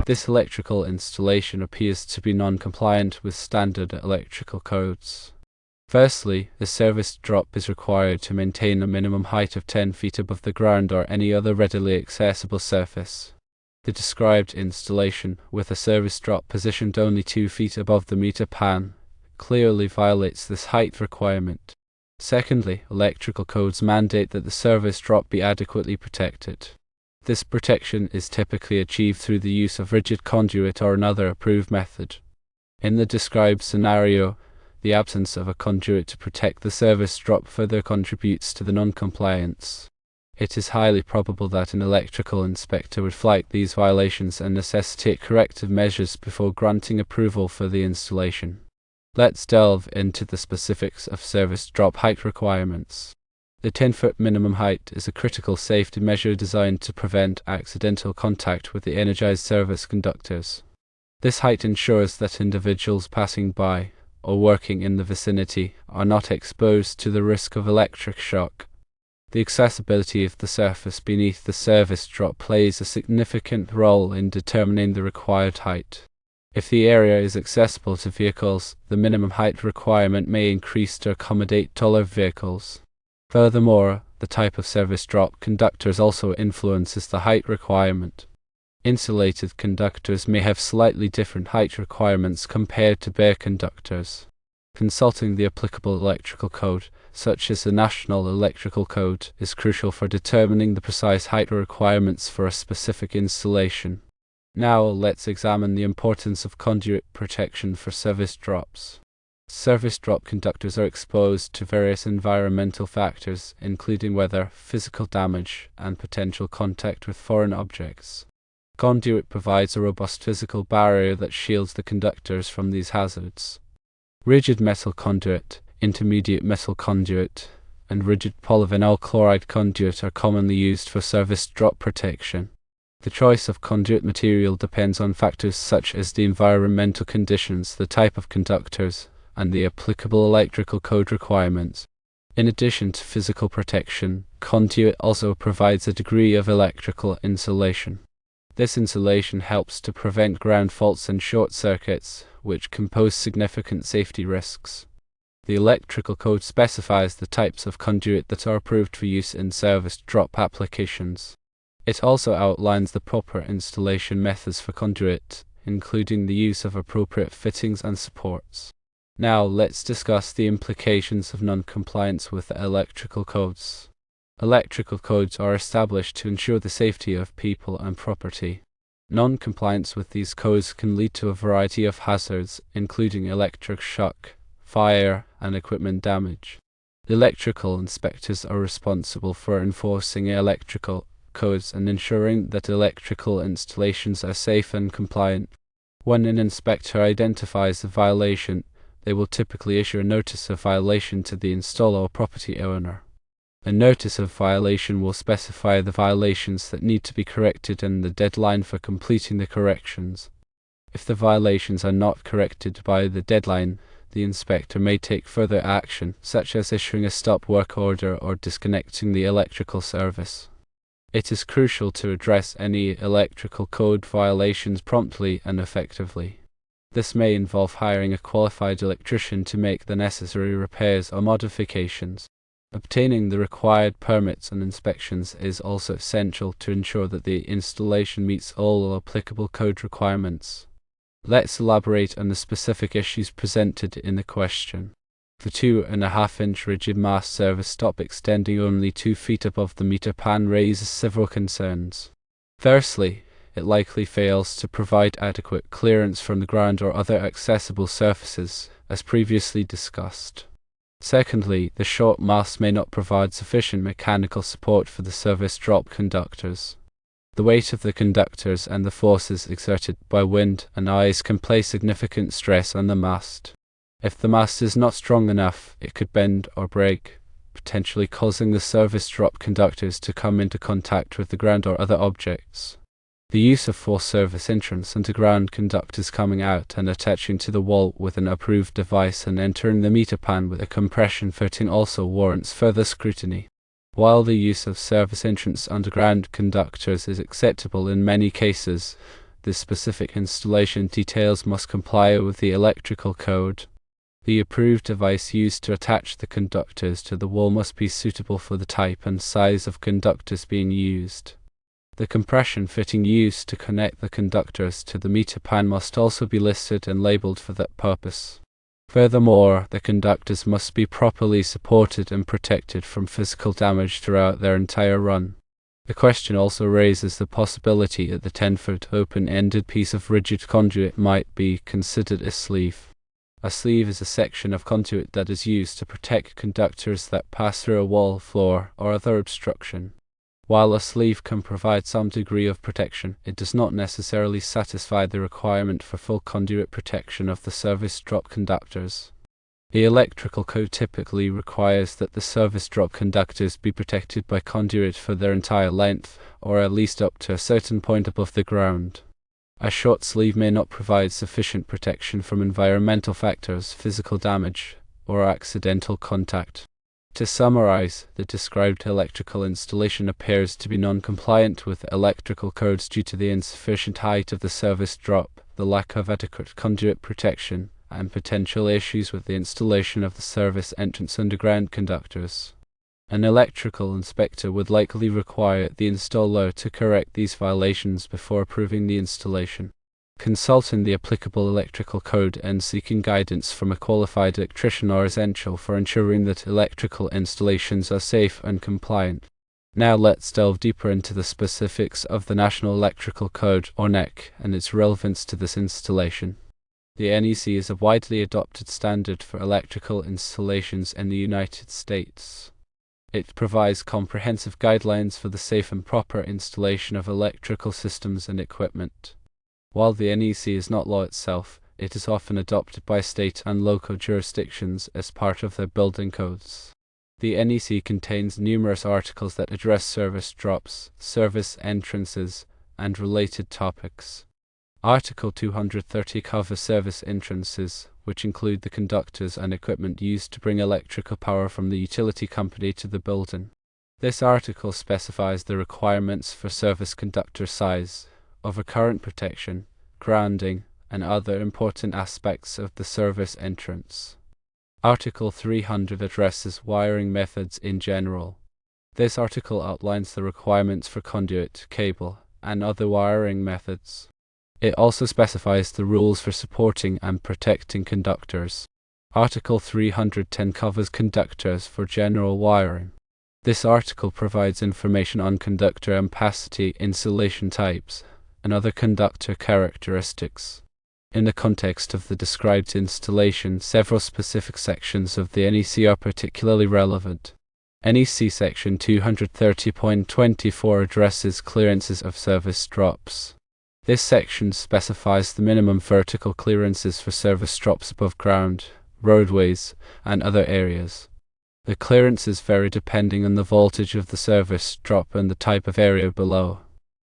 This electrical installation appears to be non-compliant with standard electrical codes. Firstly, the service drop is required to maintain a minimum height of 10 feet above the ground or any other readily accessible surface. The described installation, with a service drop positioned only 2 feet above the meter pan, clearly violates this height requirement. Secondly, electrical codes mandate that the service drop be adequately protected. This protection is typically achieved through the use of rigid conduit or another approved method. In the described scenario, the absence of a conduit to protect the service drop further contributes to the non-compliance. It is highly probable that an electrical inspector would flag these violations and necessitate corrective measures before granting approval for the installation. Let's delve into the specifics of service drop height requirements. The 10-foot minimum height is a critical safety measure designed to prevent accidental contact with the energized service conductors. This height ensures that individuals passing by or working in the vicinity are not exposed to the risk of electric shock. The accessibility of the surface beneath the service drop plays a significant role in determining the required height. If the area is accessible to vehicles, the minimum height requirement may increase to accommodate taller vehicles. Furthermore, the type of service drop conductors also influences the height requirement. Insulated conductors may have slightly different height requirements compared to bare conductors. Consulting the applicable electrical code, such as the National Electrical Code, is crucial for determining the precise height requirements for a specific installation. Now let's examine the importance of conduit protection for service drops. Service drop conductors are exposed to various environmental factors, including weather, physical damage, and potential contact with foreign objects. Conduit provides a robust physical barrier that shields the conductors from these hazards. Rigid metal conduit, intermediate metal conduit, and rigid polyvinyl chloride conduit are commonly used for service drop protection. The choice of conduit material depends on factors such as the environmental conditions, the type of conductors, and the applicable electrical code requirements. In addition to physical protection, conduit also provides a degree of electrical insulation. This insulation helps to prevent ground faults and short circuits, which can pose significant safety risks. The electrical code specifies the types of conduit that are approved for use in service drop applications. It also outlines the proper installation methods for conduit, including the use of appropriate fittings and supports. Now let's discuss the implications of non-compliance with the electrical codes. Electrical codes are established to ensure the safety of people and property. Non-compliance with these codes can lead to a variety of hazards, including electric shock, fire, and equipment damage. The electrical inspectors are responsible for enforcing electrical codes and ensuring that electrical installations are safe and compliant. When an inspector identifies a violation, they will typically issue a notice of violation to the installer or property owner. A notice of violation will specify the violations that need to be corrected and the deadline for completing the corrections. If the violations are not corrected by the deadline, the inspector may take further action, such as issuing a stop work order or disconnecting the electrical service. It is crucial to address any electrical code violations promptly and effectively. This may involve hiring a qualified electrician to make the necessary repairs or modifications. Obtaining the required permits and inspections is also essential to ensure that the installation meets all applicable code requirements. Let's elaborate on the specific issues presented in the question. The 2.5-inch rigid mast service stop extending only 2 feet above the meter pan raises several concerns. Firstly, it likely fails to provide adequate clearance from the ground or other accessible surfaces, as previously discussed. Secondly, the short mast may not provide sufficient mechanical support for the service drop conductors. The weight of the conductors and the forces exerted by wind and ice can place significant stress on the mast. If the mast is not strong enough, it could bend or break, potentially causing the service drop conductors to come into contact with the ground or other objects. The use of forced service entrance underground conductors coming out and attaching to the wall with an approved device and entering the meter pan with a compression fitting also warrants further scrutiny. While the use of service entrance underground conductors is acceptable in many cases, the specific installation details must comply with the electrical code. The approved device used to attach the conductors to the wall must be suitable for the type and size of conductors being used. The compression fitting used to connect the conductors to the meter pan must also be listed and labeled for that purpose. Furthermore, the conductors must be properly supported and protected from physical damage throughout their entire run. The question also raises the possibility that the 10-foot open-ended piece of rigid conduit might be considered a sleeve. A sleeve is a section of conduit that is used to protect conductors that pass through a wall, floor, or other obstruction. While a sleeve can provide some degree of protection, it does not necessarily satisfy the requirement for full conduit protection of the service drop conductors. The electrical code typically requires that the service drop conductors be protected by conduit for their entire length, or at least up to a certain point above the ground. A short sleeve may not provide sufficient protection from environmental factors, physical damage, or accidental contact. To summarize, the described electrical installation appears to be non-compliant with electrical codes due to the insufficient height of the service drop, the lack of adequate conduit protection, and potential issues with the installation of the service entrance underground conductors. An electrical inspector would likely require the installer to correct these violations before approving the installation. Consulting the applicable electrical code and seeking guidance from a qualified electrician are essential for ensuring that electrical installations are safe and compliant. Now let's delve deeper into the specifics of the National Electrical Code, or NEC, and its relevance to this installation. The NEC is a widely adopted standard for electrical installations in the United States. It provides comprehensive guidelines for the safe and proper installation of electrical systems and equipment. While the NEC is not law itself, it is often adopted by state and local jurisdictions as part of their building codes. The NEC contains numerous articles that address service drops, service entrances, and related topics. Article 230 covers service entrances, which include the conductors and equipment used to bring electrical power from the utility company to the building. This article specifies the requirements for service conductor size, overcurrent protection, grounding, and other important aspects of the service entrance. Article 300 addresses wiring methods in general. This article outlines the requirements for conduit, cable, and other wiring methods. It also specifies the rules for supporting and protecting conductors. Article 310 covers conductors for general wiring. This article provides information on conductor ampacity, insulation types, and other conductor characteristics. In the context of the described installation, several specific sections of the NEC are particularly relevant. NEC Section 230.24 addresses clearances of service drops. This section specifies the minimum vertical clearances for service drops above ground, roadways, and other areas. The clearances vary depending on the voltage of the service drop and the type of area below.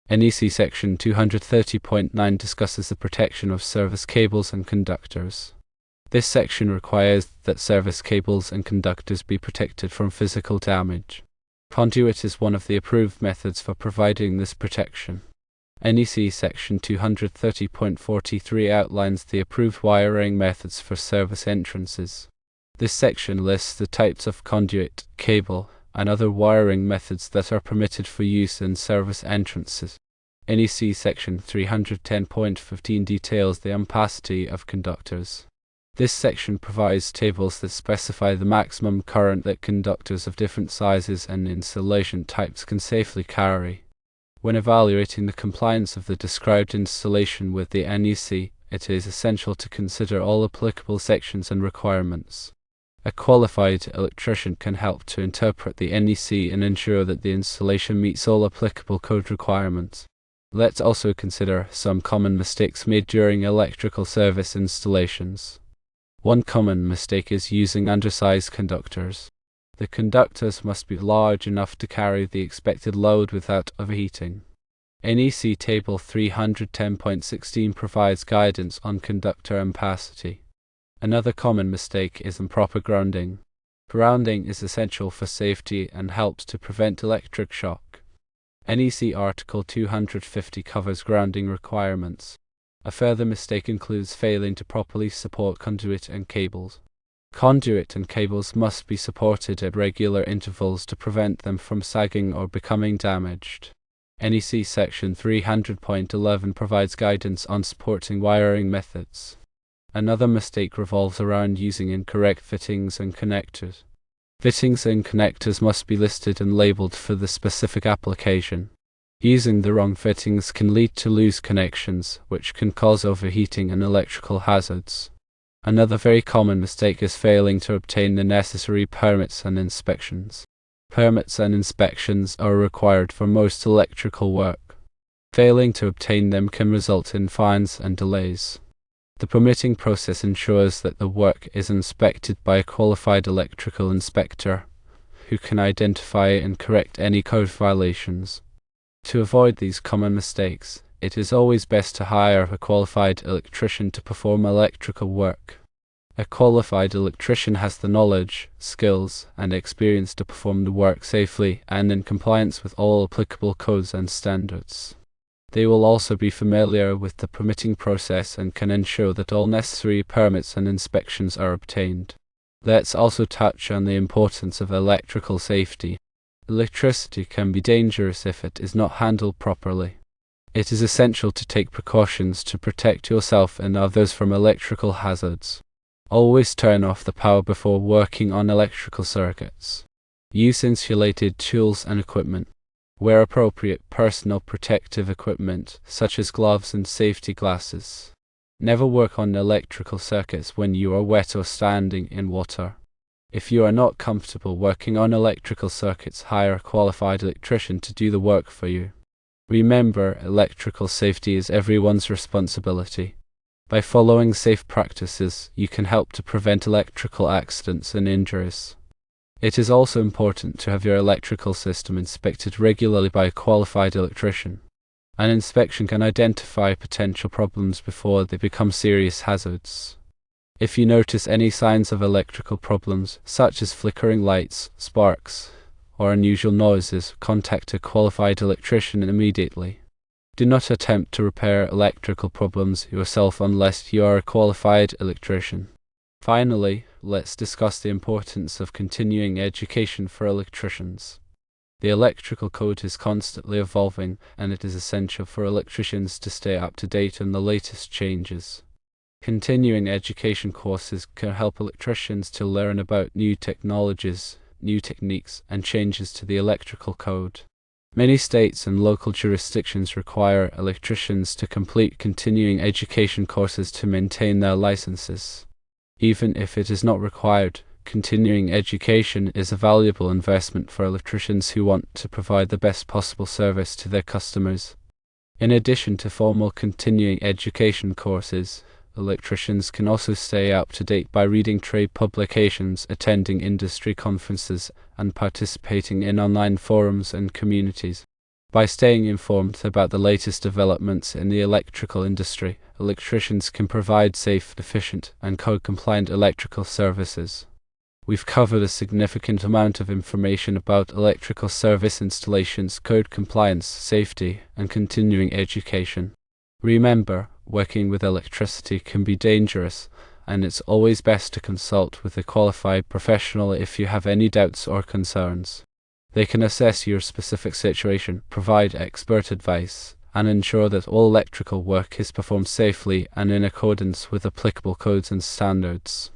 NEC Section 230.9 discusses the protection of service cables and conductors. This section requires that service cables and conductors be protected from physical damage. Conduit is one of the approved methods for providing this protection. NEC Section 230.43 outlines the approved wiring methods for service entrances. This section lists the types of conduit, cable, and other wiring methods that are permitted for use in service entrances. NEC Section 310.15 details the ampacity of conductors. This section provides tables that specify the maximum current that conductors of different sizes and insulation types can safely carry. When evaluating the compliance of the described installation with the NEC, it is essential to consider all applicable sections and requirements. A qualified electrician can help to interpret the NEC and ensure that the installation meets all applicable code requirements. Let's also consider some common mistakes made during electrical service installations. One common mistake is using undersized conductors. The conductors must be large enough to carry the expected load without overheating. NEC Table 310.16 provides guidance on conductor ampacity. Another common mistake is improper grounding. Grounding is essential for safety and helps to prevent electric shock. NEC Article 250 covers grounding requirements. A further mistake includes failing to properly support conduit and cables. Conduit and cables must be supported at regular intervals to prevent them from sagging or becoming damaged. NEC Section 300.11 provides guidance on supporting wiring methods. Another mistake revolves around using incorrect fittings and connectors. Fittings and connectors must be listed and labeled for the specific application. Using the wrong fittings can lead to loose connections, which can cause overheating and electrical hazards. Another very common mistake is failing to obtain the necessary permits and inspections. Permits and inspections are required for most electrical work. Failing to obtain them can result in fines and delays. The permitting process ensures that the work is inspected by a qualified electrical inspector, who can identify and correct any code violations. To avoid these common mistakes, it is always best to hire a qualified electrician to perform electrical work. A qualified electrician has the knowledge, skills, and experience to perform the work safely and in compliance with all applicable codes and standards. They will also be familiar with the permitting process and can ensure that all necessary permits and inspections are obtained. Let's also touch on the importance of electrical safety. Electricity can be dangerous if it is not handled properly. It is essential to take precautions to protect yourself and others from electrical hazards. Always turn off the power before working on electrical circuits. Use insulated tools and equipment. Wear appropriate personal protective equipment, such as gloves and safety glasses. Never work on electrical circuits when you are wet or standing in water. If you are not comfortable working on electrical circuits, hire a qualified electrician to do the work for you. Remember, electrical safety is everyone's responsibility. By following safe practices, you can help to prevent electrical accidents and injuries. It is also important to have your electrical system inspected regularly by a qualified electrician. An inspection can identify potential problems before they become serious hazards. If you notice any signs of electrical problems, such as flickering lights, sparks, or unusual noises, contact a qualified electrician immediately. Do not attempt to repair electrical problems yourself unless you are a qualified electrician. Finally, let's discuss the importance of continuing education for electricians. The electrical code is constantly evolving, and it is essential for electricians to stay up to date on the latest changes. Continuing education courses can help electricians to learn about new technologies, new techniques, and changes to the electrical code. Many states and local jurisdictions require electricians to complete continuing education courses to maintain their licenses. Even if it is not required, continuing education is a valuable investment for electricians who want to provide the best possible service to their customers. In addition to formal continuing education courses, electricians can also stay up to date by reading trade publications, attending industry conferences, and participating in online forums and communities. By staying informed about the latest developments in the electrical industry, electricians can provide safe, efficient, and code-compliant electrical services. We've covered a significant amount of information about electrical service installations, code compliance, safety, and continuing education. Remember, working with electricity can be dangerous, and it's always best to consult with a qualified professional if you have any doubts or concerns. They can assess your specific situation, provide expert advice, and ensure that all electrical work is performed safely and in accordance with applicable codes and standards.